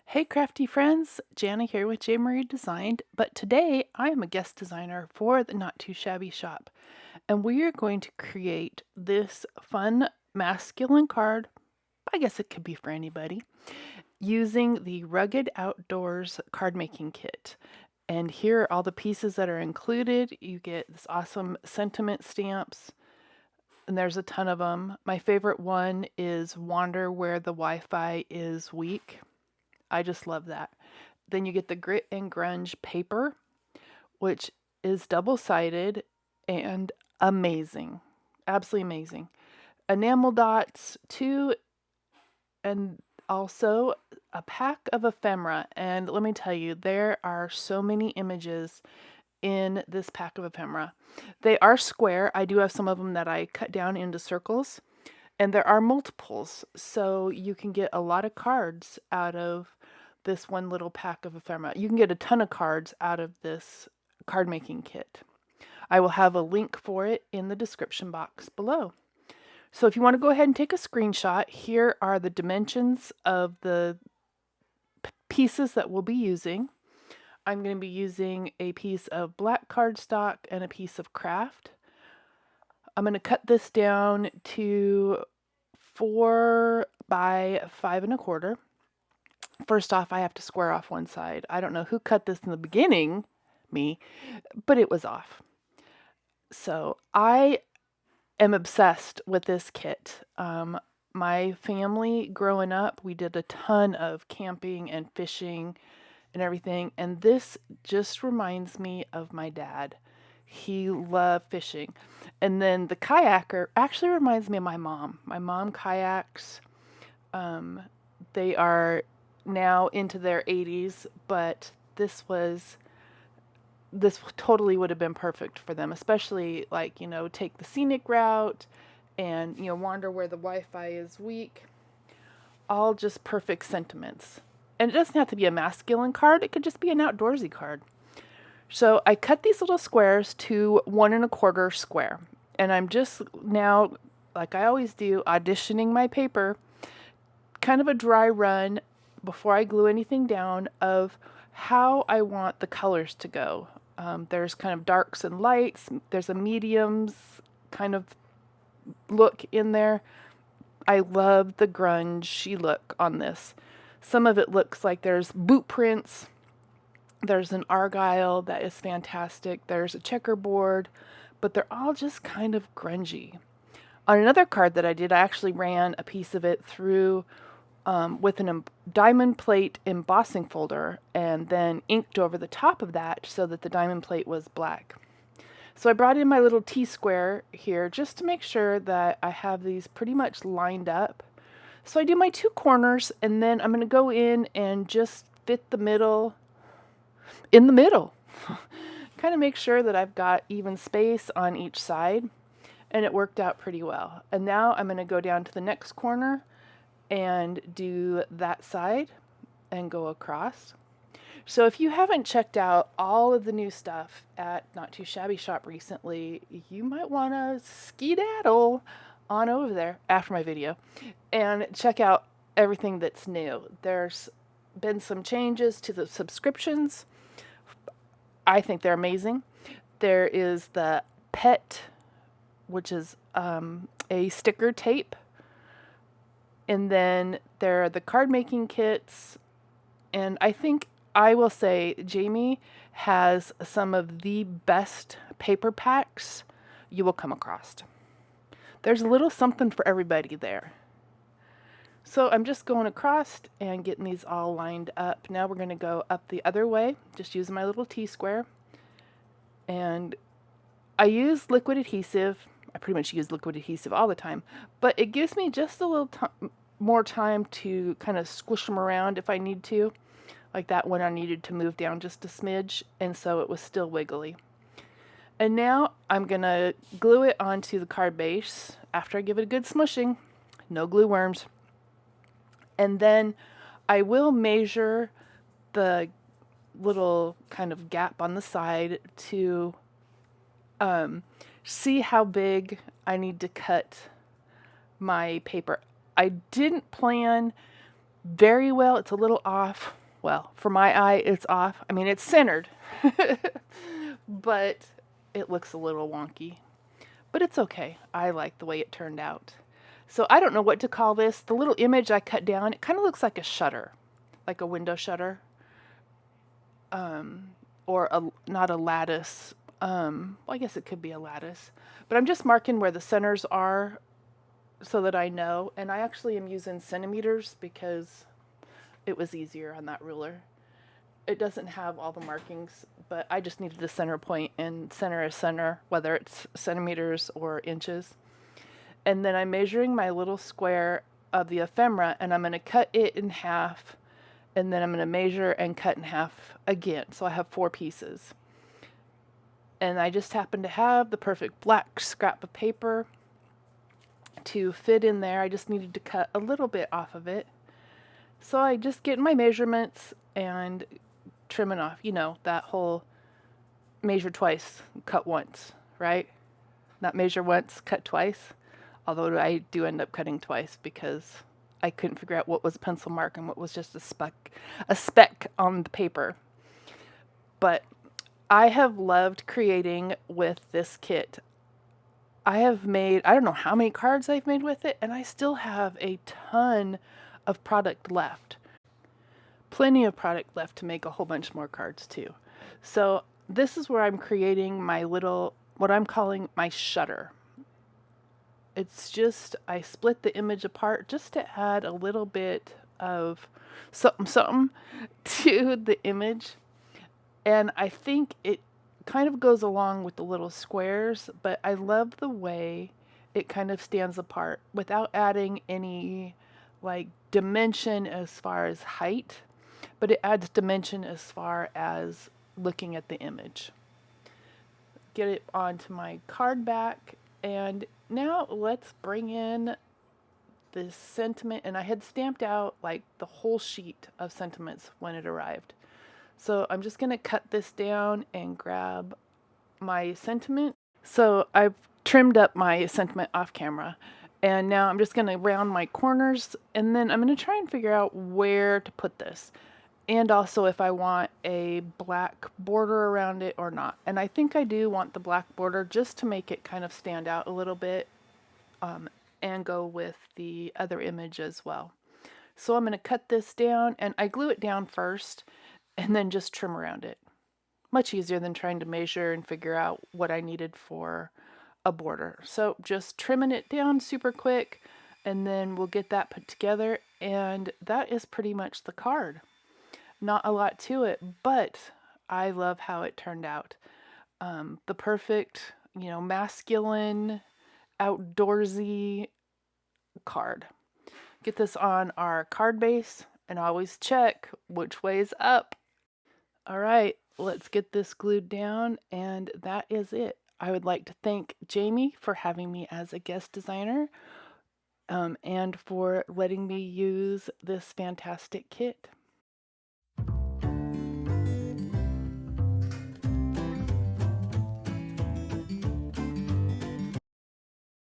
Hey crafty friends, Jana here with J. Marie Designed, but today I am a guest designer for the Not Too Shabby shop, and we are going to create this fun masculine card, I guess it could be for anybody, using the Rugged Outdoors card making kit. And here are all the pieces that are included. You get this awesome sentiment stamps, and there's a ton of them. My favorite one is Wander Where the Wi-Fi is Weak. I just love that. Then you get the Grit and Grunge paper, which is double-sided and amazing. Absolutely amazing. Enamel dots, too, and also a pack of ephemera. And let me tell you, there are so many images in this pack of ephemera. They are square. I do have some of them that I cut down into circles. And there are multiples, so you can get a lot of cards out of this one little pack of ephemera. You can get a ton of cards out of this card making kit. I will have a link for it in the description box below. So if you want to go ahead and take a screenshot, here are the dimensions of the pieces that we'll be using. I'm going to be using a piece of black cardstock and a piece of craft. I'm going to cut this down to 4 by 5 1/4. First off, I have to square off one side. I don't know who cut this in the beginning, me, but it was off. So I am obsessed with this kit. My family growing up, we did a ton of camping and fishing and everything, and this just reminds me of my dad. He loved fishing. And then the kayaker actually reminds me of my mom. My mom kayaks. They are now into their 80s, but this totally would have been perfect for them, especially like, take the scenic route and, wander where the Wi-Fi is weak. All just perfect sentiments. And it doesn't have to be a masculine card, it could just be an outdoorsy card. So I cut these little squares to 1 1/4 square. And I'm just now, like I always do, auditioning my paper, kind of a dry run before I glue anything down of how I want the colors to go. There's kind of darks and lights. There's a mediums kind of look in there. I love the grungy look on this. Some of it looks like there's boot prints. There's an argyle that is fantastic. There's a checkerboard, but they're all just kind of grungy. On another card that I did, I actually ran a piece of it through with a diamond plate embossing folder and then inked over the top of that so that the diamond plate was black. So I brought in my little T-square here just to make sure that I have these pretty much lined up. So I do my 2 corners, and then I'm going to go in and just fit the middle in the middle. Kind of make sure that I've got even space on each side, and it worked out pretty well. And now I'm going to go down to the next corner and do that side and go across. So if you haven't checked out all of the new stuff at Not Too Shabby Shop recently, you might want to skedaddle on over there after my video and check out everything that's new. There's been some changes to the subscriptions. I think they're amazing. There is the Pet, which is a sticker tape. And then there are the card making kits. And I think I will say Jamie has some of the best paper packs you will come across. There's a little something for everybody there. So I'm just going across and getting these all lined up. Now we're going to go up the other way, just using my little T-square. And I use liquid adhesive. I pretty much use liquid adhesive all the time, but it gives me just a little more time to kind of squish them around if I need to. Like that one I needed to move down just a smidge, and so it was still wiggly. And now I'm going to glue it onto the card base after I give it a good smushing. No glue worms. And then I will measure the little kind of gap on the side to see how big I need to cut my paper. I didn't plan very well. It's a little off. Well, for my eye, it's off. I mean, it's centered, but it looks a little wonky. But it's okay. I like the way it turned out. So I don't know what to call this. The little image I cut down, it kind of looks like a shutter, like a window shutter, or not a lattice. Well, I guess it could be a lattice. But I'm just marking where the centers are so that I know. And I actually am using centimeters because it was easier on that ruler. It doesn't have all the markings, but I just needed the center point, and center is center, whether it's centimeters or inches. And then I'm measuring my little square of the ephemera, and I'm going to cut it in half, and then I'm going to measure and cut in half again. So I have 4 pieces. And I just happen to have the perfect black scrap of paper to fit in there. I just needed to cut a little bit off of it. So I just get my measurements and trimming off, that whole measure twice, cut once, right? Not measure once, cut twice. Although I do end up cutting twice because I couldn't figure out what was a pencil mark and what was just a speck on the paper. But I have loved creating with this kit. I have made, I don't know how many cards I've made with it, and I still have a ton of product left. Plenty of product left to make a whole bunch more cards too. So this is where I'm creating my little, what I'm calling my shutter. It's just, I split the image apart just to add a little bit of something to the image. And I think it kind of goes along with the little squares, but I love the way it kind of stands apart without adding any like dimension as far as height, but it adds dimension as far as looking at the image. Get it onto my card back, and now let's bring in this sentiment. And I had stamped out like the whole sheet of sentiments when it arrived. So I'm just going to cut this down and grab my sentiment. So I've trimmed up my sentiment off camera, and now I'm just going to round my corners, and then I'm going to try and figure out where to put this, and also if I want a black border around it or not. And I think I do want the black border just to make it kind of stand out a little bit, and go with the other image as well. So I'm going to cut this down, and I glue it down first and then just trim around it. Much easier than trying to measure and figure out what I needed for a border. So just trimming it down super quick, and then we'll get that put together, and that is pretty much the card. Not a lot to it, but I love how it turned out. The perfect, masculine, outdoorsy card. Get this on our card base, and always check which way is up. All right, let's get this glued down, and that is it. I would like to thank Jamie for having me as a guest designer, and for letting me use this fantastic kit.